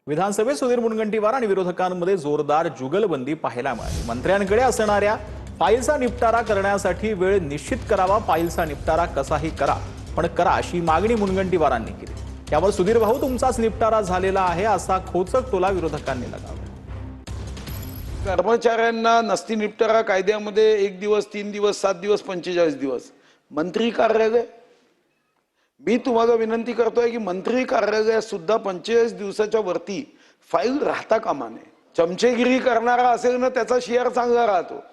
विधानसभेत सुधीर मुनगंटीवार आणि विरोधकांमध्ये जोरदार जुगलबंदी पाहायला मिळाली। मंत्र्यांकडे असणाऱ्या फाईलचा निपटारा करण्यासाठी वेळ निश्चित करावा, फाईलचा निपटारा कसाही करा पण करा अशी मागणी मुनगंटीवारांनी केली। यावर सुधीर भाऊ तुमचाच निपटारा झालेला आहे असा खोचक टोला विरोधकांनी लगावला। कर्मचाऱ्यांना नसती निपटारा कायद्यामध्ये 1 दिवस, 3 दिवस, 7 दिवस, 45 दिवस मंत्री कार्यालय। मी तुम्हाला विनंती करतोय की मंत्री कार्यालयात सुद्धा 45 दिवसाच्या वरती फाईल राहता कामा नये। चमचेगिरी करणारा असेल ना त्याचा शेअर चांगला राहतो,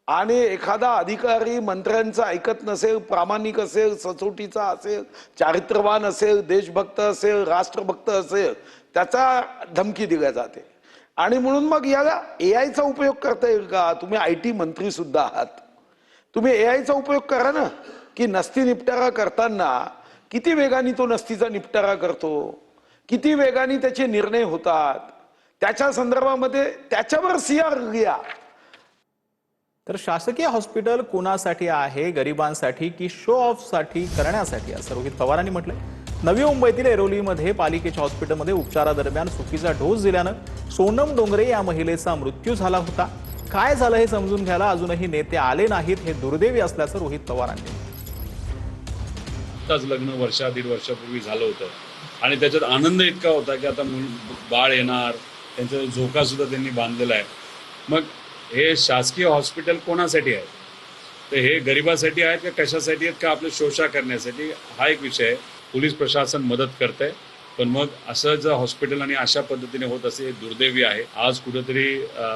आणि एखादा अधिकारी मंत्र्यांचं ऐकत नसेल, प्रामाणिक असेल, सचोटीचा असेल, चारित्र्यवान असेल, देशभक्त असेल, राष्ट्रभक्त असेल, त्याचा धमकी दिल्या जाते। आणि म्हणून मग याला एआयचा उपयोग करता येईल का? तुम्ही आयटी मंत्री सुद्धा आहात, तुम्ही एआयचा उपयोग करा ना, की नसती निपटारा करताना किती वेगाने तो नसतीचा निपटारा करतो, किती वेगाने त्याचे निर्णय होतात, त्याच्या संदर्भामध्ये त्याच्यावर सीआर लिहा। तर शासकीय हॉस्पिटल कोणासाठी आहे, गरिबांसाठी की शो ऑफ साठी करण्यासाठी, असं रोहित पवारांनी म्हटलंय। नवी मुंबईतील एरोलीमध्ये पालिकेच्या हॉस्पिटलमध्ये उपचारादरम्यान चुकीचा डोस दिल्यानं सोनम डोंगरे या महिलेचा मृत्यू झाला होता। काय झालं हे समजून घ्यायला अजूनही नेते आले नाहीत, हे दुर्दैवी असल्याचं रोहित पवारांनी। आताच लग्न वर्षा 1.5 वर्षापूर्वी झालं होतं आणि त्याच्यात आनंद इतका होता की आता बाळ येणार, त्यांचा झोका सुद्धा त्यांनी बांधलेला आहे। मग हे शासकीय हॉस्पिटल कोणासाठी आहे? तर हे गरिबासाठी आहेत का कशासाठी आहेत, का आपलं शोषा करण्यासाठी? हा एक विषय आहे। पोलीस प्रशासन मदत करते, पण मग असं जर हॉस्पिटल आणि अशा पद्धतीने होत असे, हे दुर्दैवी आहे। आज कुठेतरी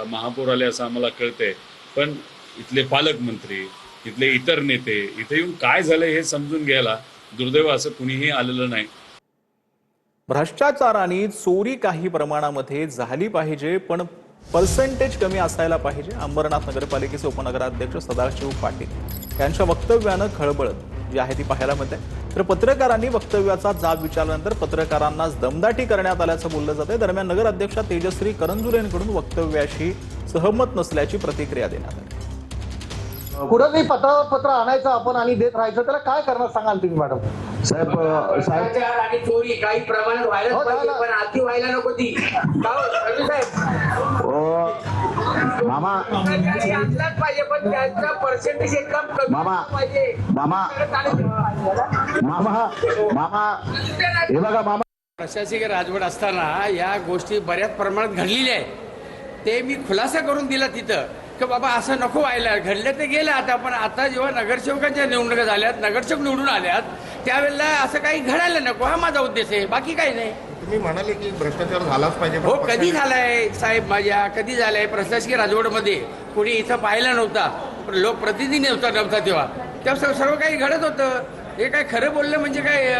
महापौर आले असं आम्हाला कळतंय, पण इथले पालकमंत्री, इथले इतर नेते इथे येऊन काय झालंय हे समजून घ्यायला दुर्दैव असं कुणीही आलेलं नाही। भ्रष्टाचार आणि चोरी काही प्रमाणामध्ये झाली पाहिजे, पण पर्सेंटेज कमी असायला पाहिजे। अंबरनाथ नगरपालिकेचे उपनगराध्यक्ष सदाशिव पाटील यांच्या वक्तव्यानं खळबळ जी आहे ती पाहायला मिळते। तर पत्रकारांनी वक्तव्याचा जाब विचारल्यानंतर पत्रकारांनाच दमदाटी करण्यात आल्याचं बोललं जातंय। दरम्यान नगराध्यक्षा तेजश्री करंजुलेंकडून वक्तव्याशी सहमत नसल्याची प्रतिक्रिया देण्यात आली। पुढे नाही पत्र आणायचं आपण आणि देत राहायचं, त्याला काय करणार सांगाल तुम्ही मॅडम? साहेब आणि चोरी काही प्रमाणात व्हायला पाहिजे, पण अति व्हायला नको ती। मामा पाहिजे, पण त्याचा पर्सेंटेज एकदम कमी पाहिजे। मामा हे बघा मामा, प्रशासकीय राजवट असताना या गोष्टी बऱ्याच प्रमाणात घडलेल्या आहेत। ते मी खुलासा करून दिला तिथं की बाबा असं नको व्हायला, घडलं ते गेलं आता। पण आता जेव्हा नगरसेवकांच्या निवडणुका झाल्यात, नगरसेवक निवडून आल्यात, त्यावेळेला असं काही घडायला नको, हा माझा उद्देश आहे, बाकी काही नाही। तुम्ही म्हणाले की भ्रष्टाचार झालाच पाहिजे, हो कधी झालाय साहेब, माझ्या कधी झालाय? प्रशासकीय राजवटमध्ये कोणी इथं पाहिला नव्हता, लोकप्रतिनिधी नव्हता तेव्हा सर्व काही घडत होतं। हे काय खरं बोललं म्हणजे काय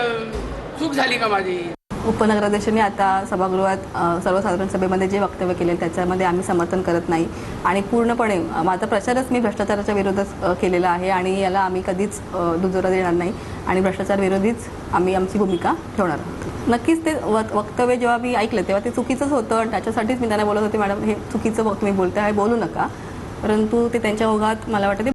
चूक झाली का माझी? उपनगराध्यक्षांनी आता सभागृहात सर्वसाधारण सभेमध्ये जे वक्तव्य केले त्याच्यामध्ये आम्ही समर्थन करत नाही, आणि पूर्णपणे माझा प्रचारच मी भ्रष्टाचाराच्या विरोधात केलेला आहे, आणि याला आम्ही कधीच दुजोरा देणार नाही, आणि भ्रष्टाचार विरोधीच आम्ही आमची भूमिका ठेवणार आहोत। नक्कीच ते वक्तव्य जेव्हा मी ऐकलं तेव्हा ते चुकीचंच होतं, आणि त्याच्यासाठीच मी त्यांना बोलत होते, मॅडम हे चुकीचं तुम्ही बोलताय, बोलू नका, परंतु ते त्यांच्या ओघात मला वाटतं